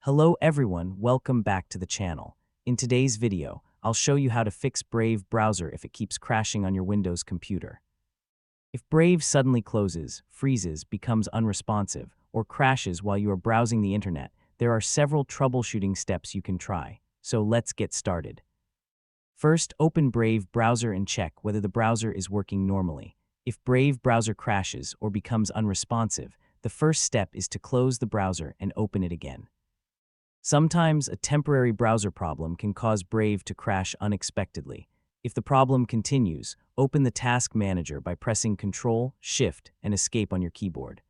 Hello everyone, welcome back to the channel. In today's video, I'll show you how to fix Brave browser if it keeps crashing on your Windows computer. If Brave suddenly closes, freezes, becomes unresponsive, or crashes while you are browsing the internet, there are several troubleshooting steps you can try. So let's get started. First, open Brave browser and check whether the browser is working normally. If Brave browser crashes or becomes unresponsive, the first step is to close the browser and open it again. Sometimes a temporary browser problem can cause Brave to crash unexpectedly. If the problem continues, open the Task Manager by pressing Ctrl, Shift, and Escape on your keyboard.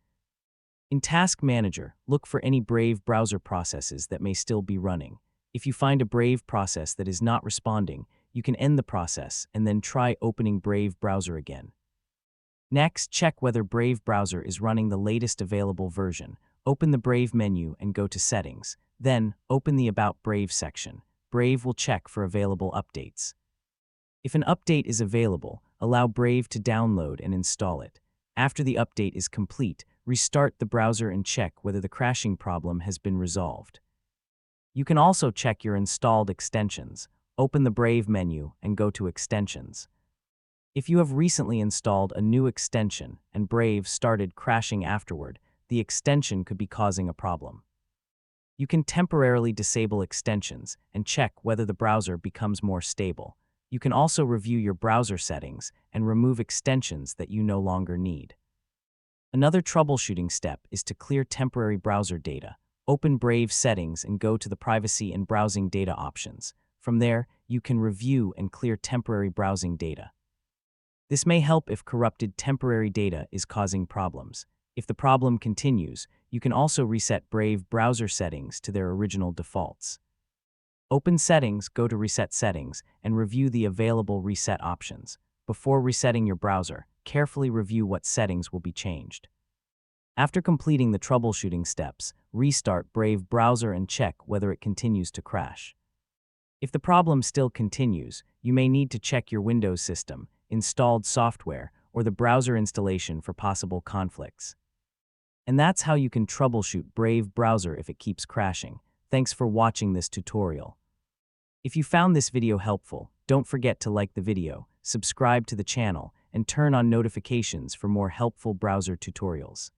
In Task Manager, look for any Brave browser processes that may still be running. If you find a Brave process that is not responding, you can end the process and then try opening Brave browser again. Next, check whether Brave browser is running the latest available version. Open the Brave menu and go to Settings. Then, open the About Brave section. Brave will check for available updates. If an update is available, allow Brave to download and install it. After the update is complete, restart the browser and check whether the crashing problem has been resolved. You can also check your installed extensions. Open the Brave menu and go to Extensions. If you have recently installed a new extension and Brave started crashing afterward, the extension could be causing a problem. You can temporarily disable extensions and check whether the browser becomes more stable. You can also review your browser settings and remove extensions that you no longer need. Another troubleshooting step is to clear temporary browser data. Open Brave settings and go to the Privacy and Browsing Data options. From there, you can review and clear temporary browsing data. This may help if corrupted temporary data is causing problems. If the problem continues, you can also reset Brave browser settings to their original defaults. Open Settings, go to Reset Settings, and review the available reset options. Before resetting your browser, carefully review what settings will be changed. After completing the troubleshooting steps, restart Brave browser and check whether it continues to crash. If the problem still continues, you may need to check your Windows system, installed software, or the browser installation for possible conflicts. And that's how you can troubleshoot Brave browser if it keeps crashing. Thanks for watching this tutorial. If you found this video helpful, don't forget to like the video, subscribe to the channel, and turn on notifications for more helpful browser tutorials.